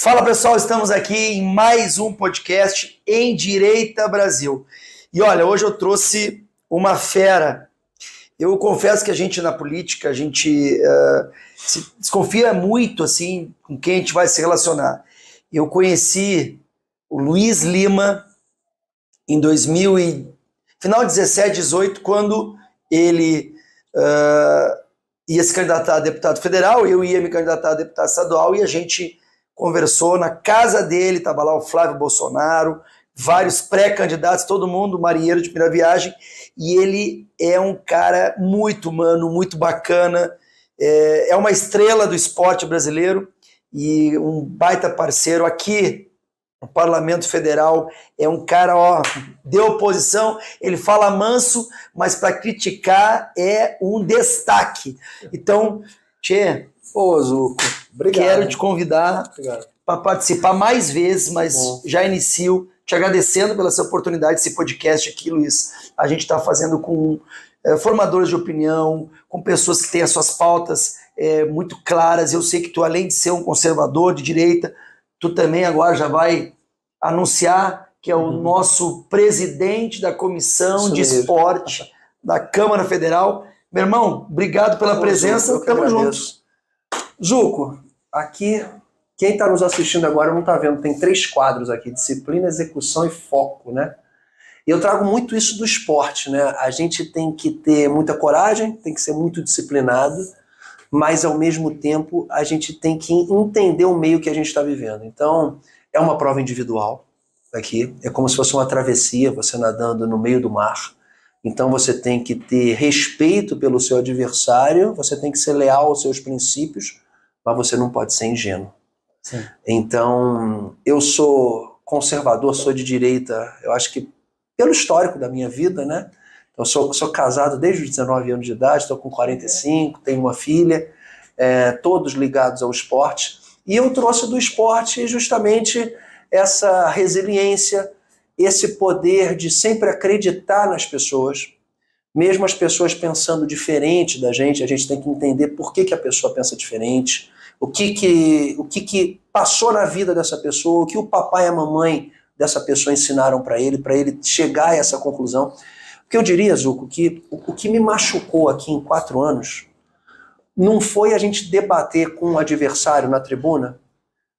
Fala pessoal, estamos aqui em mais um podcast em Direita Brasil. E olha, hoje eu trouxe uma fera. Eu confesso que a gente na política, a gente se desconfia muito assim com quem a gente vai se relacionar. Eu conheci o Luiz Lima em final de 17, 18, quando ele ia se candidatar a deputado federal, eu ia me candidatar a deputado estadual e a gente conversou na casa dele, estava lá o Flávio Bolsonaro, vários pré-candidatos, todo mundo marinheiro de primeira viagem, e ele é um cara muito humano, muito bacana, é uma estrela do esporte brasileiro e um baita parceiro aqui no Parlamento Federal, é um cara, de oposição, ele fala manso, mas para criticar é um destaque. Então, Tchê, Zuco, obrigado. Quero te convidar para participar mais vezes, mas já inicio te agradecendo pela essa oportunidade, esse podcast aqui, Luiz. A gente está fazendo com formadores de opinião, com pessoas que têm as suas pautas muito claras. Eu sei que tu, além de ser um conservador de direita, tu também agora já vai anunciar que é o nosso presidente da Comissão de Esporte da Câmara Federal. Meu irmão, obrigado pela presença, tamo juntos. Zuco, aqui, quem está nos assistindo agora não está vendo, tem 3 quadros aqui, disciplina, execução e foco, né? E eu trago muito isso do esporte, né? A gente tem que ter muita coragem, tem que ser muito disciplinado, mas ao mesmo tempo a gente tem que entender o meio que a gente está vivendo. Então, é uma prova individual aqui, é como se fosse uma travessia, você nadando no meio do mar. Então você tem que ter respeito pelo seu adversário, você tem que ser leal aos seus princípios, mas você não pode ser ingênuo. Sim. Então, eu sou conservador, sou de direita, eu acho que pelo histórico da minha vida, né? Eu sou casado desde os 19 anos de idade, estou com 45, tenho uma filha, todos ligados ao esporte. E eu trouxe do esporte justamente essa resiliência, esse poder de sempre acreditar nas pessoas, mesmo as pessoas pensando diferente da gente, a gente tem que entender por que a pessoa pensa diferente, o que passou na vida dessa pessoa, o que o papai e a mamãe dessa pessoa ensinaram para ele chegar a essa conclusão. O que eu diria, Zuco, que o que me machucou aqui em 4 anos não foi a gente debater com o adversário na tribuna,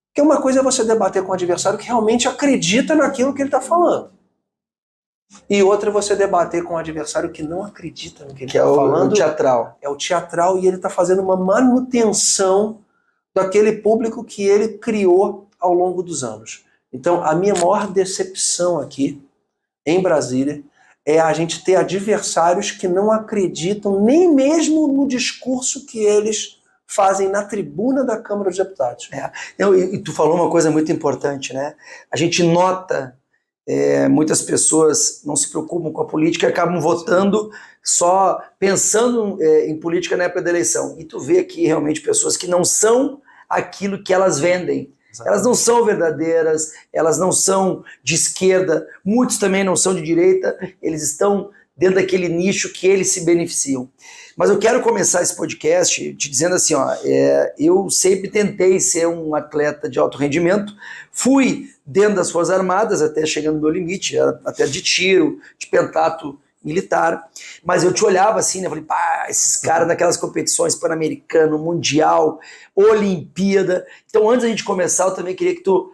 porque uma coisa é você debater com o adversário que realmente acredita naquilo que ele está falando. E outra é você debater com o adversário que não acredita no que ele está falando. O teatral. É o teatral, e ele está fazendo uma manutenção daquele público que ele criou ao longo dos anos. Então, a minha maior decepção aqui, em Brasília, é a gente ter adversários que não acreditam nem mesmo no discurso que eles fazem na tribuna da Câmara dos Deputados. E tu falou uma coisa muito importante, né? A gente nota muitas pessoas não se preocupam com a política e acabam votando só pensando em política na época da eleição. E tu vê aqui realmente pessoas que não são aquilo que elas vendem. Exatamente. Elas não são verdadeiras, elas não são de esquerda, muitos também não são de direita, eles estão dentro daquele nicho que eles se beneficiam. Mas eu quero começar esse podcast te dizendo assim, eu sempre tentei ser um atleta de alto rendimento, fui dentro das Forças Armadas, até chegando no meu limite, até de tiro, de pentatlo militar, mas eu te olhava assim, né, falei, esses caras naquelas competições Pan-Americano, Mundial, Olimpíada. Então, antes da gente começar, eu também queria que tu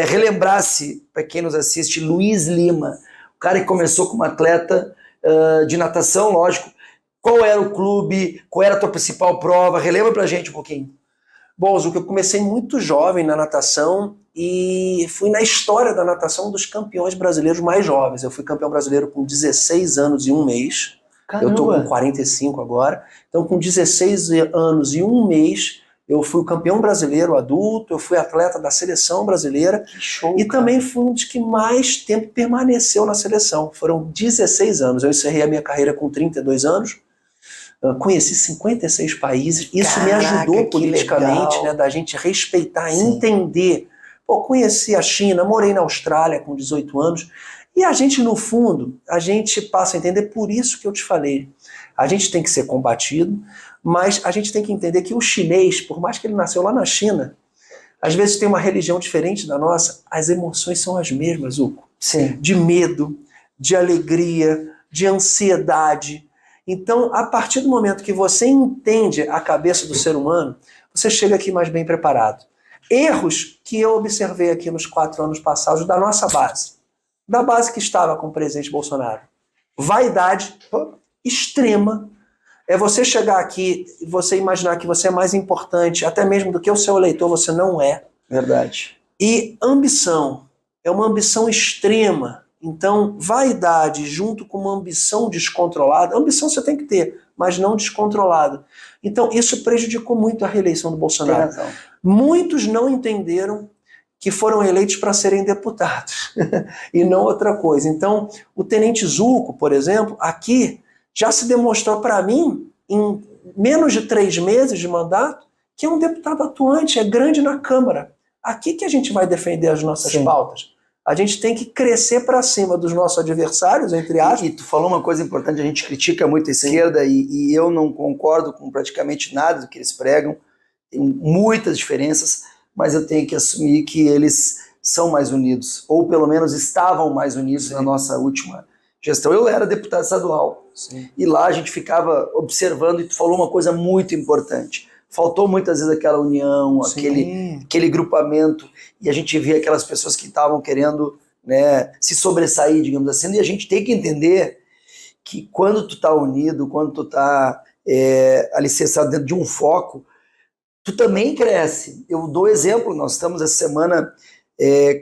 relembrasse, para quem nos assiste, Luiz Lima, o cara que começou como atleta de natação, lógico. Qual era o clube? Qual era a tua principal prova? Relembra pra gente um pouquinho. Bom, Zuco, eu comecei muito jovem na natação e fui na história da natação um dos campeões brasileiros mais jovens. Eu fui campeão brasileiro com 16 anos e 1 mês. Caramba. Eu tô com 45 agora. Então, com 16 anos e 1 mês, eu fui o campeão brasileiro adulto, eu fui atleta da seleção brasileira. Que show, e também fui um dos que mais tempo permaneceu na seleção. Foram 16 anos. Eu encerrei a minha carreira com 32 anos. Conheci 56 países, isso me ajudou politicamente, né, da gente respeitar, entender. Conheci a China, morei na Austrália com 18 anos, e a gente, no fundo, a gente passa a entender, por isso que eu te falei, a gente tem que ser combatido, mas a gente tem que entender que o chinês, por mais que ele nasceu lá na China, às vezes tem uma religião diferente da nossa, as emoções são as mesmas, Hugo. Sim. De medo, de alegria, de ansiedade. Então, a partir do momento que você entende a cabeça do ser humano, você chega aqui mais bem preparado. Erros que eu observei aqui nos 4 anos passados da nossa base, da base que estava com o presidente Bolsonaro. Vaidade extrema. É você chegar aqui e você imaginar que você é mais importante, até mesmo do que o seu eleitor, você não é. Verdade. E ambição. É uma ambição extrema. Então, vaidade junto com uma ambição descontrolada, ambição você tem que ter, mas não descontrolada. Então, isso prejudicou muito a reeleição do Bolsonaro. Muitos não entenderam que foram eleitos para serem deputados e não outra coisa. Então, o Tenente Zuco, por exemplo, aqui já se demonstrou para mim, em menos de 3 meses de mandato, que é um deputado atuante, é grande na Câmara. Aqui que a gente vai defender as nossas pautas. A gente tem que crescer para cima dos nossos adversários, entre aspas. E tu falou uma coisa importante, a gente critica muito a esquerda e eu não concordo com praticamente nada do que eles pregam. Tem muitas diferenças, mas eu tenho que assumir que eles são mais unidos, ou pelo menos estavam mais unidos na nossa última gestão. Eu era deputado estadual e lá a gente ficava observando e tu falou uma coisa muito importante. Faltou muitas vezes aquela união, aquele grupamento, e a gente via aquelas pessoas que estavam querendo, né, se sobressair, digamos assim, e a gente tem que entender que quando tu tá unido, quando tu tá alicerçado dentro de um foco, tu também cresce. Eu dou exemplo, nós estamos essa semana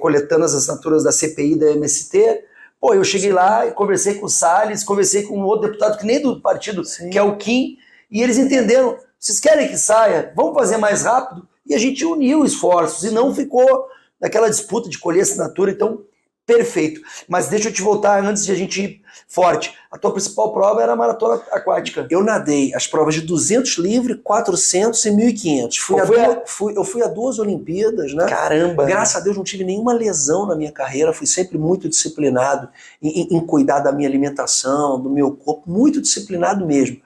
coletando as assinaturas da CPI da MST. Pô, eu cheguei lá e conversei com o Salles, conversei com um outro deputado que nem do partido, que é o Kim, e eles entenderam, vocês querem que saia? Vamos fazer mais rápido? E a gente uniu esforços e não ficou naquela disputa de colher assinatura, então, perfeito. Mas deixa eu te voltar antes de a gente ir forte. A tua principal prova era a maratona aquática. Eu nadei as provas de 200 livre, 400 e 1.500. Eu fui a 2 Olimpíadas, né? Caramba! Graças a Deus não tive nenhuma lesão na minha carreira, fui sempre muito disciplinado em cuidar da minha alimentação, do meu corpo, muito disciplinado mesmo.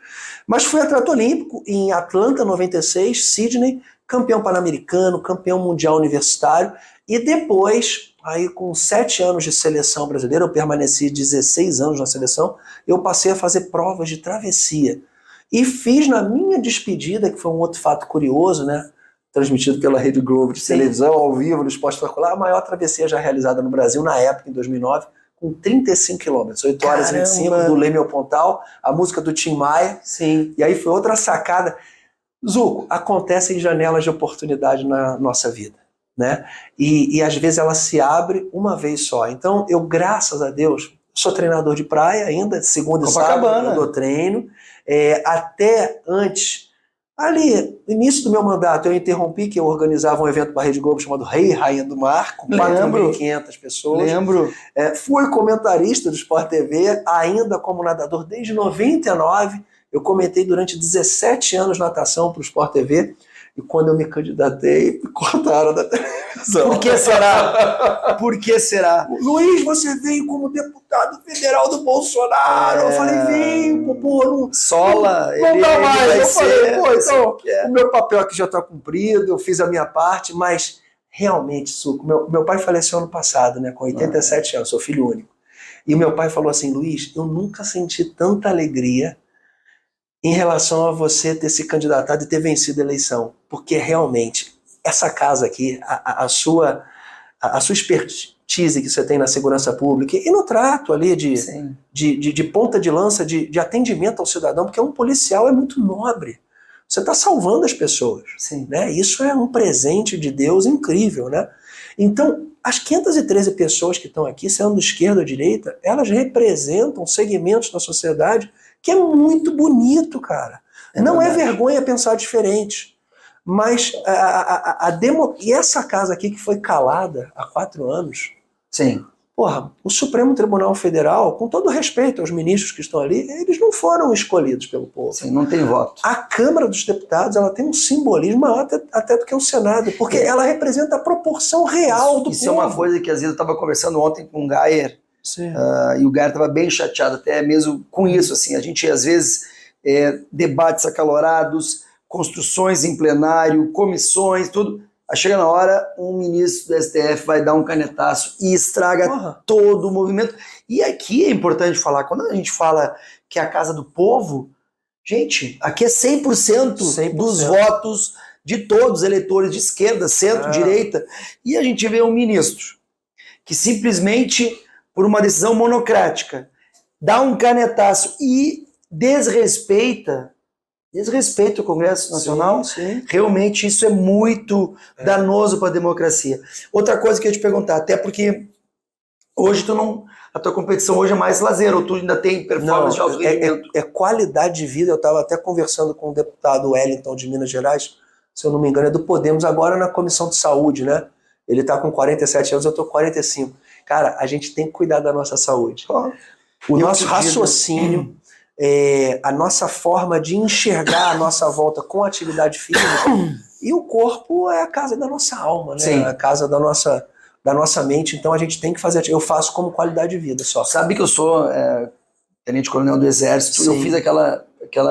Mas fui atleta olímpico em Atlanta, 96, Sydney, campeão pan-americano, campeão mundial universitário, e depois, aí com 7 anos de seleção brasileira, eu permaneci 16 anos na seleção, eu passei a fazer provas de travessia. E fiz na minha despedida, que foi um outro fato curioso, né? Transmitido pela Rede Globo de televisão, ao vivo, no Esporte Espetacular, a maior travessia já realizada no Brasil, na época, em 2009, com 35 quilômetros, 8 horas e 25, do Leme ao Pontal, a música do Tim Maia. Sim. E aí foi outra sacada. Zuco, acontecem janelas de oportunidade na nossa vida, né? E às vezes ela se abre uma vez só. Então, eu, graças a Deus, sou treinador de praia ainda, de segunda e sábado, eu dou treino. Até antes, ali, no início do meu mandato, eu interrompi que eu organizava um evento para a Rede Globo chamado Rei e Rainha do Mar, com 4.500 pessoas. Lembro. Fui comentarista do Sport TV, ainda como nadador desde 99. Eu comentei durante 17 anos natação para o Sport TV. E quando eu me candidatei, me cortaram da televisão. Por que será? Por que será? Luiz, você veio como deputado federal do Bolsonaro. Eu falei, vem, pô, não... Sola, não dá mais. Eu falei, pô, então, o meu papel aqui já está cumprido, eu fiz a minha parte, mas realmente, Suco, meu pai faleceu ano passado, né, com 87 anos, sou filho único. E o meu pai falou assim, Luiz, eu nunca senti tanta alegria em relação a você ter se candidatado e ter vencido a eleição. Porque realmente, essa casa aqui, a sua expertise que você tem na segurança pública e no trato ali de ponta de lança, de atendimento ao cidadão, porque um policial é muito nobre. Você está salvando as pessoas. Né? Isso é um presente de Deus incrível. Né? Então, as 513 pessoas que estão aqui, sendo de esquerda ou direita, elas representam segmentos da sociedade que é muito bonito, cara. Não é vergonha pensar diferente. Mas e essa casa aqui que foi calada há 4 anos, porra, o Supremo Tribunal Federal, com todo respeito aos ministros que estão ali, eles não foram escolhidos pelo povo. Sim, não tem voto. A Câmara dos Deputados, ela tem um simbolismo maior até do que o Senado, porque ela representa a proporção real do povo. Isso é uma coisa que às vezes eu estava conversando ontem com o Geyer, e o Geyer estava bem chateado até mesmo com isso. Assim, a gente às vezes debates acalorados, construções em plenário, comissões, tudo, Aí chega na hora, um ministro do STF vai dar um canetaço e estraga todo o movimento. E aqui é importante falar, quando a gente fala que é a casa do povo, gente, aqui é 100% dos votos de todos os eleitores de esquerda, centro, direita. E a gente vê um ministro que simplesmente, por uma decisão monocrática, dá um canetaço e desrespeita o Congresso Nacional. Sim. Realmente isso é muito danoso para a democracia. Outra coisa que eu ia te perguntar, até porque hoje a tua competição hoje é mais lazer, ou tu ainda tem performance de alto rendimento? É qualidade de vida. Eu estava até conversando com o deputado Wellington de Minas Gerais, se eu não me engano, é do Podemos, agora na Comissão de Saúde, né? Ele está com 47 anos, eu estou com 45. Cara, a gente tem que cuidar da nossa saúde. O nosso raciocínio, a nossa forma de enxergar a nossa volta com atividade física, e o corpo é a casa da nossa alma, né? Sim. A casa da nossa mente. Então a gente tem que fazer. Eu faço como qualidade de vida só. Sabe que eu sou tenente-coronel do Exército. Sim. Eu fiz aquela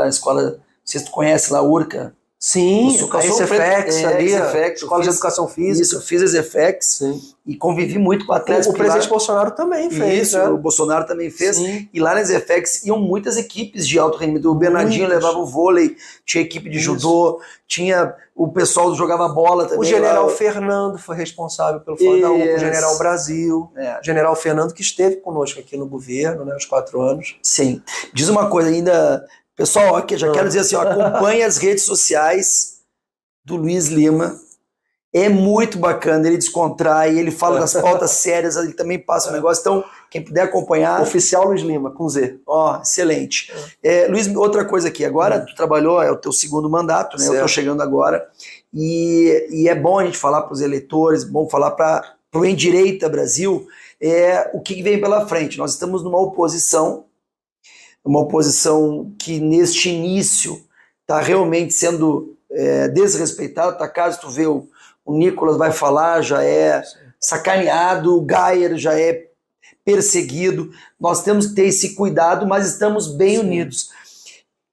escola, não sei se tu conhece lá, URCA. Sim, a ESEFEX ali, Escola de Educação Física. Isso, eu fiz ESEFEX e convivi muito com atletas. O presidente Bolsonaro também fez. Isso, o Bolsonaro também fez. Sim. E lá na ESEFEX iam muitas equipes de alto rendimento. O Bernardinho levava o vôlei, tinha equipe de judô, tinha o pessoal que jogava bola também. O general Fernando foi responsável pelo Fórum da UPA, o general Brasil, o general Fernando que esteve conosco aqui no governo, né, uns 4 anos. Sim. Diz uma coisa ainda... Pessoal, aqui já quero dizer assim, acompanhe as redes sociais do Luiz Lima. É muito bacana, ele descontrai, ele fala das pautas sérias, ele também passa um negócio. Então, quem puder acompanhar... Oficial Luiz Lima, com Z. Excelente. Luiz, outra coisa aqui. Agora, tu trabalhou, é o teu segundo mandato, né? Certo. Eu estou chegando agora. E é bom a gente falar para os eleitores, bom falar para o Endireita Brasil, o que vem pela frente. Nós estamos numa oposição que neste início está realmente sendo desrespeitado. Tá, caso tu vê o Nicolas vai falar, já é sacaneado, o Gayer já é perseguido. Nós temos que ter esse cuidado, mas estamos bem unidos.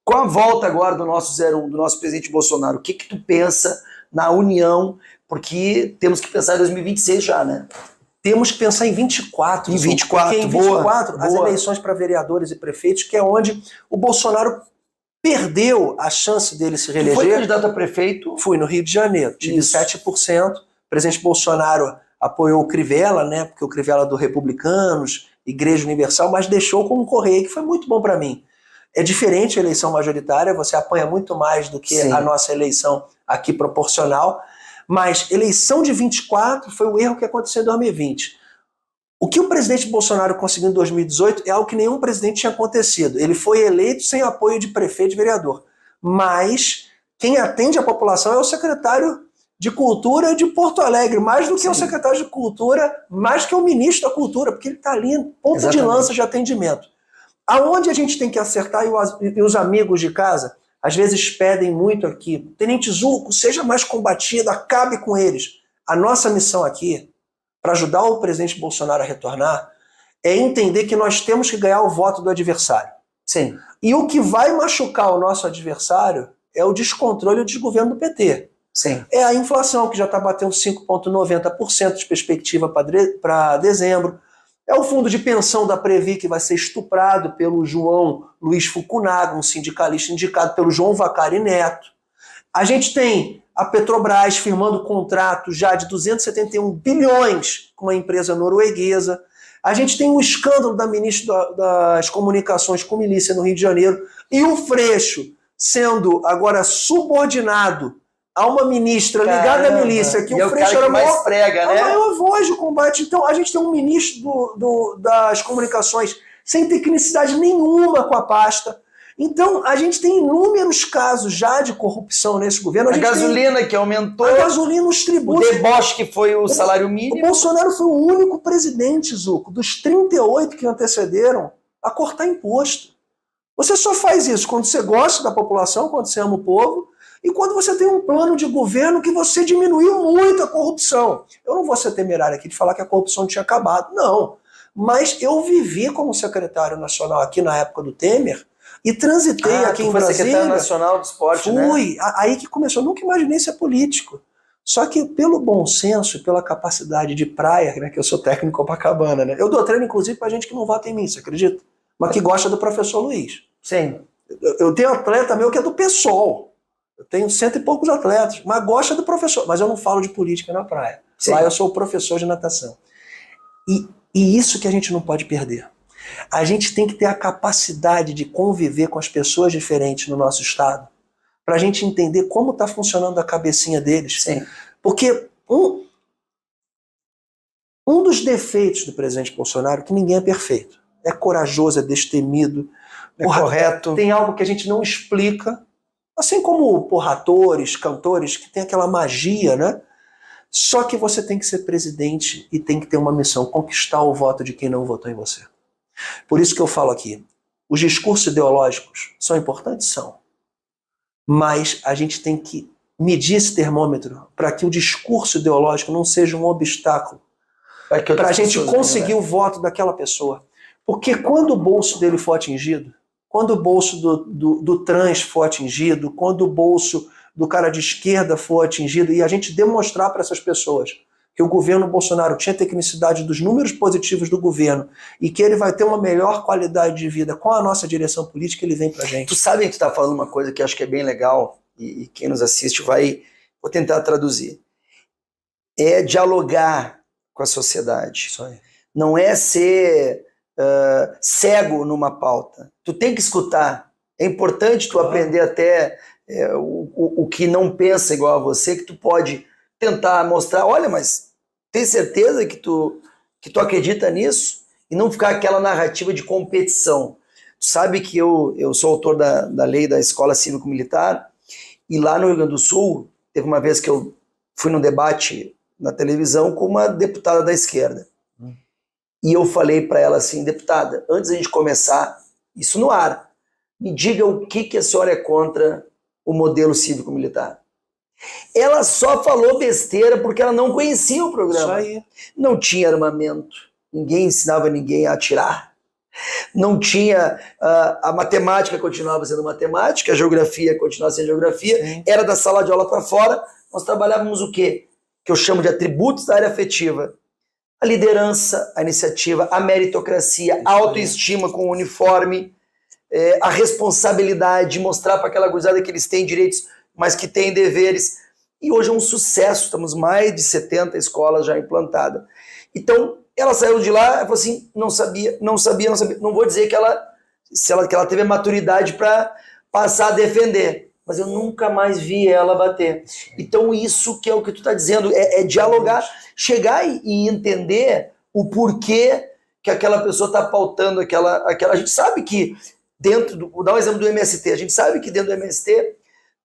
Com a volta agora do nosso 01, do nosso presidente Bolsonaro, o que tu pensa na união? Porque temos que pensar em 2026 já, né? Temos que pensar em 24. Em 24, porque em 24, as eleições para vereadores e prefeitos, que é onde o Bolsonaro perdeu a chance dele se reeleger. Foi candidato a prefeito? Fui no Rio de Janeiro, tive 7%. O presidente Bolsonaro apoiou o Crivella, né? Porque o Crivella é do Republicanos, Igreja Universal, mas deixou concorrer, que foi muito bom para mim. É diferente a eleição majoritária, você apanha muito mais do que a nossa eleição aqui proporcional. Mas eleição de 24 foi o erro que aconteceu em 2020. O que o presidente Bolsonaro conseguiu em 2018 é algo que nenhum presidente tinha acontecido. Ele foi eleito sem apoio de prefeito e vereador. Mas quem atende a população é o secretário de Cultura de Porto Alegre, mais do que o secretário de Cultura, mais que o ministro da Cultura, porque ele está ali em ponta de lança de atendimento. Aonde a gente tem que acertar, e os amigos de casa às vezes pedem muito aqui, Tenente Zucco, seja mais combatido, acabe com eles. A nossa missão aqui, para ajudar o presidente Bolsonaro a retornar, é entender que nós temos que ganhar o voto do adversário. Sim. E o que vai machucar o nosso adversário é o descontrole e o desgoverno do PT. Sim. É a inflação, que já está batendo 5,90% de perspectiva para dezembro. É o fundo de pensão da Previ, que vai ser estuprado pelo João Luiz Fukunaga, um sindicalista indicado pelo João Vacari Neto. A gente tem a Petrobras firmando contrato já de 271 bilhões com uma empresa norueguesa. A gente tem o escândalo da ministra das Comunicações com milícia no Rio de Janeiro. E o Freixo sendo agora subordinado a uma ministra ligada à milícia, que o Freixo era mais prega, né? A maior voz de combate. Então, a gente tem um ministro das comunicações sem tecnicidade nenhuma com a pasta. Então, a gente tem inúmeros casos já de corrupção nesse governo. A gasolina que aumentou. A gasolina, os tributos. O deboche que foi o salário mínimo. O Bolsonaro foi o único presidente, Zucco, dos 38 que antecederam, a cortar imposto. Você só faz isso quando você gosta da população, quando você ama o povo, e quando você tem um plano de governo que você diminuiu muito a corrupção. Eu não vou ser temerário aqui de falar que a corrupção tinha acabado, não. Mas eu vivi como secretário nacional aqui na época do Temer e transitei aqui em Brasília. Secretário nacional do esporte, Fui. Né? Aí que começou. Eu nunca imaginei ser político. Só que pelo bom senso e pela capacidade de praia, né, que eu sou técnico em Copacabana, né? Eu dou treino, inclusive, pra gente que não vota em mim, você acredita? Mas que gosta do professor Luiz. Sim. Eu tenho atleta meu que é do PSOL. Eu tenho 100 e poucos atletas, mas gosta do professor. Mas eu não falo de política na praia. Sim. Lá eu sou o professor de natação. E isso que a gente não pode perder. A gente tem que ter a capacidade de conviver com as pessoas diferentes no nosso estado, para a gente entender como está funcionando a cabecinha deles. Sim. Porque um dos defeitos do presidente Bolsonaro, que ninguém é perfeito, é corajoso, é destemido, É correto. tem algo que a gente não explica, assim como atores, cantores, que tem aquela magia, né? Só que você tem que ser presidente e tem que ter uma missão, conquistar o voto de quem não votou em você. Por isso que eu falo aqui, os discursos ideológicos são importantes? São. Mas a gente tem que medir esse termômetro para que o discurso ideológico não seja um obstáculo para a gente conseguir o voto daquela pessoa. Porque quando o bolso dele for atingido, quando o bolso do trans for atingido, quando o bolso do cara de esquerda for atingido, e a gente demonstrar para essas pessoas que o governo Bolsonaro tinha tecnicidade dos números positivos do governo e que ele vai ter uma melhor qualidade de vida com a nossa direção política, ele vem pra gente. Tu sabe que tu tá falando uma coisa que acho que é bem legal e quem nos assiste vou tentar traduzir. É dialogar com a sociedade. Isso aí. Não é ser cego numa pauta. Tu tem que escutar. É importante tu aprender até o que não pensa igual a você, que tu pode tentar mostrar, olha, mas tem certeza que tu acredita nisso? E não ficar aquela narrativa de competição. Tu sabe que eu sou autor da lei da Escola Cívico-Militar, e lá no Rio Grande do Sul, teve uma vez que eu fui num debate na televisão com uma deputada da esquerda. E eu falei para ela assim, deputada, antes da gente começar, isso no ar, me diga o que a senhora é contra o modelo cívico-militar. Ela só falou besteira porque ela não conhecia o programa. Isso aí. Não tinha armamento, ninguém ensinava ninguém a atirar. Não tinha, a matemática continuava sendo matemática, a geografia continuava sendo geografia. Sim. Era da sala de aula para fora, nós trabalhávamos o quê? Que eu chamo de atributos da área afetiva. A liderança, a iniciativa, a meritocracia, a autoestima com o uniforme, a responsabilidade de mostrar para aquela gurizada que eles têm direitos, mas que têm deveres. E hoje é um sucesso, estamos mais de 70 escolas já implantadas. Então, ela saiu de lá e falou assim, não sabia. Não vou dizer que ela teve a maturidade para passar a defender, mas eu nunca mais vi ela bater. Então isso que é o que tu está dizendo, é dialogar, chegar e entender o porquê que aquela pessoa está pautando aquela... A gente sabe que vou dar um exemplo do MST, a gente sabe que dentro do MST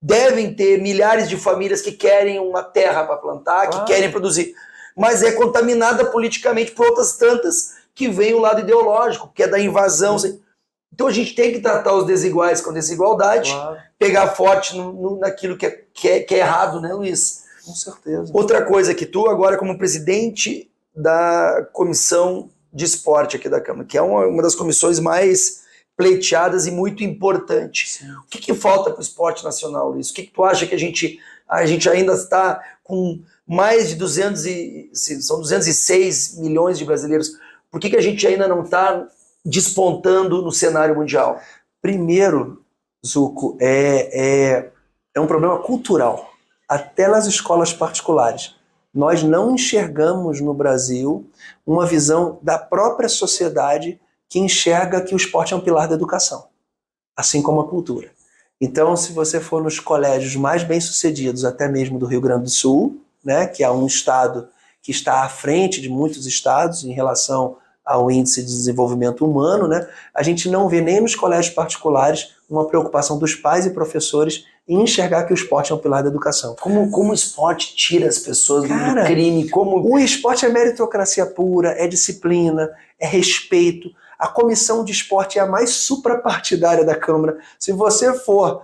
devem ter milhares de famílias que querem uma terra para plantar, que querem produzir, mas é contaminada politicamente por outras tantas que vem o lado ideológico, que é da invasão. Então a gente tem que tratar os desiguais com desigualdade, pegar forte naquilo que é errado, né, Luiz? Com certeza. Outra coisa que tu, agora como presidente da Comissão de Esporte aqui da Câmara, que é uma das comissões mais pleiteadas e muito importante. Sim. O que falta para o esporte nacional, Luiz? O que tu acha que a gente ainda está com mais de 206 milhões de brasileiros? Por que a gente ainda não está despontando no cenário mundial? Primeiro, Zuco, é um problema cultural. Até nas escolas particulares. Nós não enxergamos no Brasil uma visão da própria sociedade que enxerga que o esporte é um pilar da educação, assim como a cultura. Então, se você for nos colégios mais bem-sucedidos, até mesmo do Rio Grande do Sul, né, que é um estado que está à frente de muitos estados em relação ao índice de desenvolvimento humano, né, a gente não vê nem nos colégios particulares uma preocupação dos pais e professores em enxergar que o esporte é um pilar da educação. Como o esporte tira as pessoas do crime? O esporte é meritocracia pura, é disciplina, é respeito. A comissão de esporte é a mais suprapartidária da Câmara. Se você for,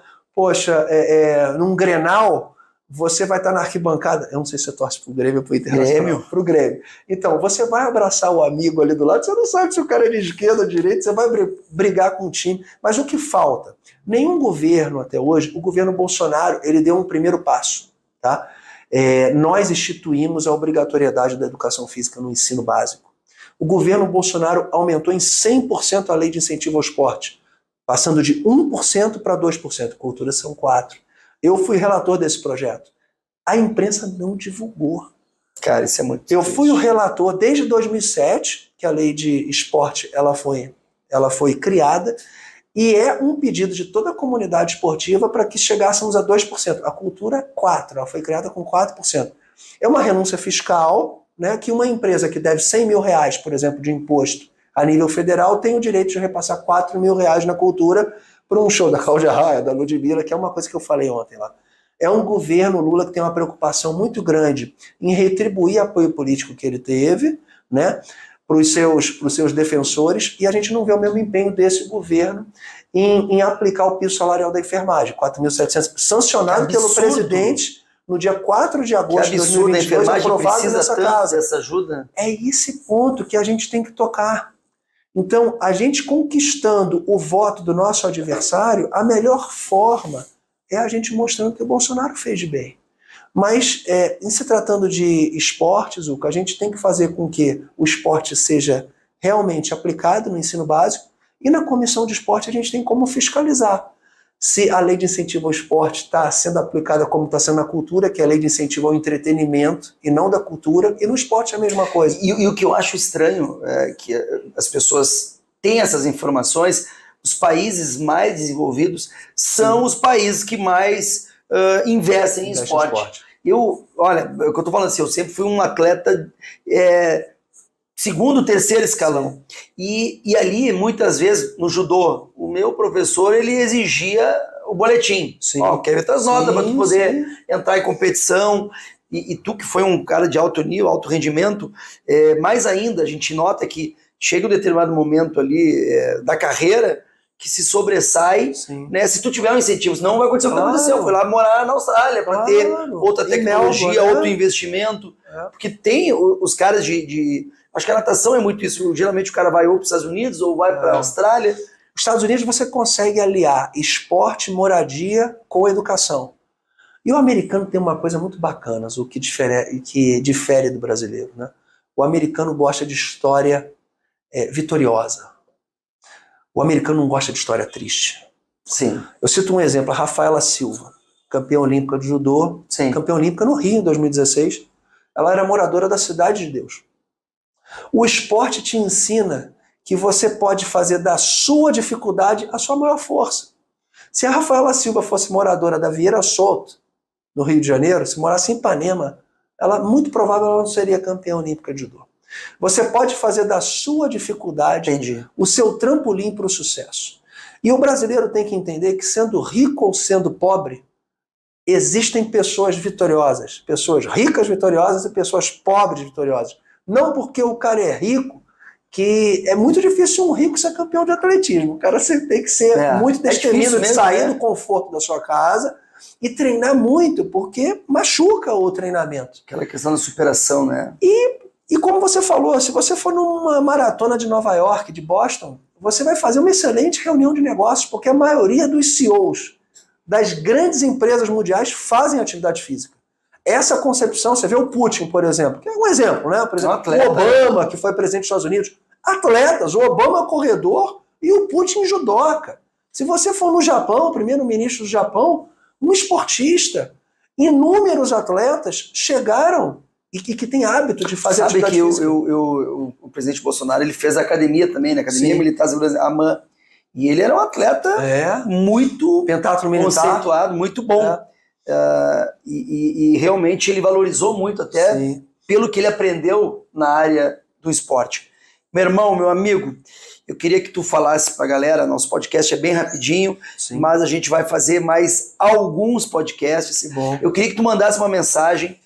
num Grenal, você vai estar na arquibancada. Eu não sei se você torce pro Grêmio ou pro Internacional. Pro Grêmio. Então, você vai abraçar o amigo ali do lado, você não sabe se o cara é de esquerda ou de direita, você vai brigar com o time. Mas o que falta? Nenhum governo até hoje, o governo Bolsonaro, ele deu um primeiro passo, tá? nós instituímos a obrigatoriedade da educação física no ensino básico. O governo Bolsonaro aumentou em 100% a lei de incentivo ao esporte, passando de 1% para 2%. Cultura são 4%. Eu fui relator desse projeto. A imprensa não divulgou. Cara, isso é muito Eu triste. fui o relator desde 2007, que a lei de esporte ela foi criada, e é um pedido de toda a comunidade esportiva para que chegássemos a 2%. A cultura, 4%. Ela foi criada com 4%. É uma renúncia fiscal, né, que uma empresa que deve 100 mil reais, por exemplo, de imposto a nível federal, tem o direito de repassar 4 mil reais na cultura para um show da Cláudia Raia, da Ludmilla, que é uma coisa que eu falei ontem lá. É um governo Lula que tem uma preocupação muito grande em retribuir apoio político que ele teve, né, para os seus defensores, e a gente não vê o mesmo empenho desse governo em aplicar o piso salarial da enfermagem, 4.700, sancionado pelo presidente no dia 4 de agosto de 2022, a enfermagem aprovado precisa nessa tanto casa. dessa ajuda. É esse ponto que a gente tem que tocar. Então, a gente conquistando o voto do nosso adversário, a melhor forma é a gente mostrando que o Bolsonaro fez de bem. Mas, em se tratando de esportes, Zucca, a gente tem que fazer com que o esporte seja realmente aplicado no ensino básico, e na comissão de esporte a gente tem como fiscalizar se a lei de incentivo ao esporte está sendo aplicada como está sendo na cultura, que é a lei de incentivo ao entretenimento e não da cultura, e no esporte é a mesma coisa. E o que eu acho estranho é que as pessoas têm essas informações, os países mais desenvolvidos são os países que mais investem em esporte. Olha, o que eu estou falando assim, eu sempre fui um atleta segundo, terceiro escalão. E ali, muitas vezes, no judô, o meu professor, ele exigia o boletim. Ó, quero ver tuas notas para tu poder entrar em competição. E tu que foi um cara de alto nível, alto rendimento, mais ainda, a gente nota que chega um determinado momento ali da carreira que se sobressai, né? Se tu tiver um incentivo, senão vai acontecer o que aconteceu. Foi lá morar na Austrália para ter outra tecnologia, outro investimento. Porque tem os caras acho que a natação é muito isso. Geralmente o cara vai ou para os Estados Unidos ou vai para a Austrália. Nos Estados Unidos você consegue aliar esporte, moradia com educação. E o americano tem uma coisa muito bacana, o que difere do brasileiro, né? O americano gosta de história vitoriosa. O americano não gosta de história triste. Sim. Eu cito um exemplo, a Rafaela Silva, campeã olímpica de judô, campeã olímpica no Rio em 2016. Ela era moradora da Cidade de Deus. O esporte te ensina que você pode fazer da sua dificuldade a sua maior força. Se a Rafaela Silva fosse moradora da Vieira Solto, no Rio de Janeiro, se morasse em Ipanema, muito provável ela não seria campeã olímpica de judô. Você pode fazer da sua dificuldade o seu trampolim para o sucesso. E o brasileiro tem que entender que, sendo rico ou sendo pobre, existem pessoas vitoriosas, pessoas ricas vitoriosas e pessoas pobres vitoriosas. Não porque o cara é rico, que é muito difícil um rico ser campeão de atletismo. O cara tem que ser muito destemido de sair do conforto da sua casa e treinar muito, porque machuca o treinamento. Aquela questão da superação, né? E como você falou, se você for numa maratona de Nova York, de Boston, você vai fazer uma excelente reunião de negócios, porque a maioria dos CEOs das grandes empresas mundiais fazem atividade física. Essa concepção, você vê o Putin, por exemplo, que é um exemplo, né? Por exemplo, o Obama, que foi presidente dos Estados Unidos. Atletas, o Obama corredor e o Putin judoca. Se você for no Japão, o primeiro-ministro do Japão, um esportista, inúmeros atletas chegaram e que tem hábito de fazer atividade física. O presidente Bolsonaro, ele fez a academia também, né? Academia Militar AMAN. E ele era um atleta muito conceituado, muito bom. E realmente ele valorizou muito até pelo que ele aprendeu na área do esporte. Meu irmão, meu amigo, eu queria que tu falasse pra galera, nosso podcast é bem rapidinho, mas a gente vai fazer mais alguns podcasts. Eu queria que tu mandasse uma mensagem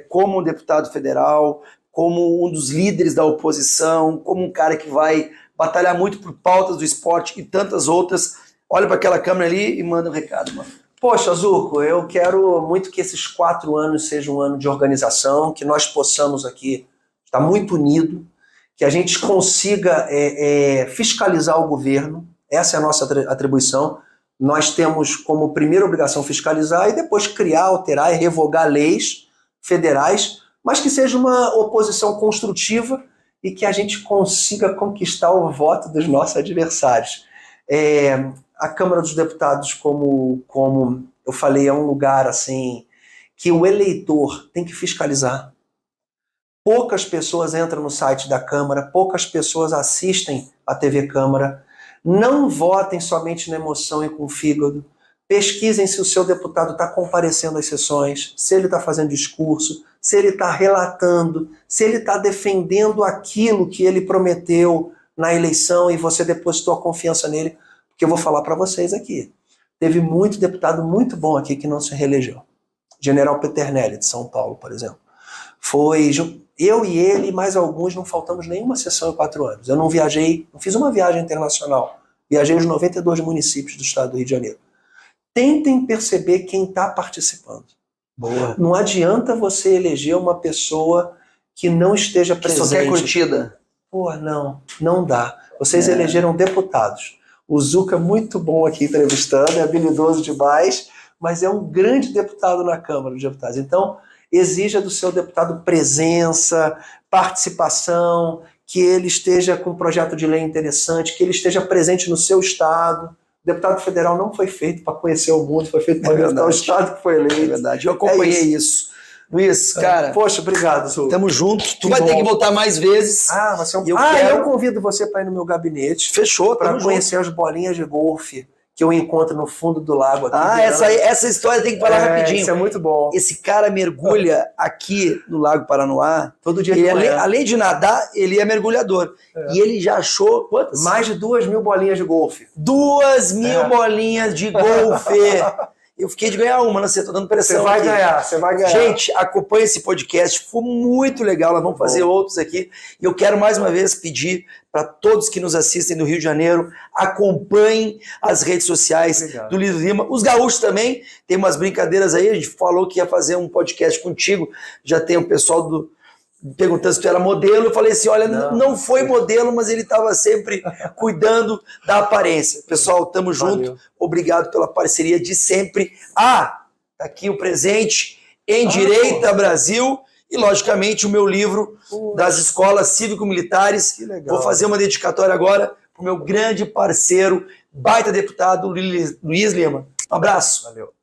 como um deputado federal, como um dos líderes da oposição, como um cara que vai batalhar muito por pautas do esporte e tantas outras. Olha para aquela câmera ali e manda um recado, mano. Poxa, Zucco, eu quero muito que esses 4 anos sejam um ano de organização, que nós possamos aqui estar muito unidos, que a gente consiga fiscalizar o governo. Essa é a nossa atribuição. Nós temos como primeira obrigação fiscalizar e depois criar, alterar e revogar leis federais, mas que seja uma oposição construtiva e que a gente consiga conquistar o voto dos nossos adversários. A Câmara dos Deputados, como eu falei, é um lugar assim que o eleitor tem que fiscalizar. Poucas pessoas entram no site da Câmara, poucas pessoas assistem a TV Câmara. Não votem somente na emoção e com o fígado. Pesquisem se o seu deputado está comparecendo às sessões, se ele está fazendo discurso, se ele está relatando, se ele está defendendo aquilo que ele prometeu na eleição e você depositou a confiança nele. Porque eu vou falar para vocês aqui. Teve muito deputado muito bom aqui que não se reelegeu. General Peternelli, de São Paulo, por exemplo. Foi eu e ele, mais alguns, não faltamos nenhuma sessão em 4 anos. Eu não viajei, não fiz uma viagem internacional. Viajei os 92 municípios do estado do Rio de Janeiro. Tentem perceber quem está participando. Boa. Não adianta você eleger uma pessoa que não esteja presente. Só quer curtida. Pô, não dá. Vocês elegeram deputados. O Zuca é muito bom aqui entrevistando, é habilidoso demais, mas é um grande deputado na Câmara dos Deputados. Então, exija do seu deputado presença, participação, que ele esteja com um projeto de lei interessante, que ele esteja presente no seu estado. O deputado federal não foi feito para conhecer o mundo, foi feito para representar o estado que foi eleito. É verdade, eu acompanhei isso. Luiz, cara... Poxa, obrigado, Zuca. Tamo junto. Tu vai ter que voltar mais vezes. Eu convido você para ir no meu gabinete. Fechou, para conhecer as bolinhas de golfe que eu encontro no fundo do lago aqui. Essa história tem que falar rapidinho. Isso é muito bom. Esse cara mergulha aqui no Lago Paranoá. Todo dia. Ele, além de nadar, ele é mergulhador. E ele já achou quantas? Mais de 2.000 bolinhas de golfe. 2.000 bolinhas de golfe. Eu fiquei de ganhar uma, não sei, tô dando pressão. Você vai ganhar. Gente, acompanhe esse podcast, ficou muito legal, nós vamos fazer outros aqui. E eu quero mais uma vez pedir para todos que nos assistem do Rio de Janeiro, acompanhem as redes sociais do Luiz Lima. Os gaúchos também, tem umas brincadeiras aí, a gente falou que ia fazer um podcast contigo, já tem o pessoal perguntando se tu era modelo, eu falei assim, olha, não foi modelo, mas ele estava sempre cuidando da aparência. Pessoal, tamo junto, obrigado pela parceria de sempre. Tá aqui o presente em Direita Brasil e, logicamente, o meu livro das escolas cívico-militares. Que legal. Vou fazer uma dedicatória agora pro meu grande parceiro, baita deputado, Luiz Lima. Um abraço. Valeu.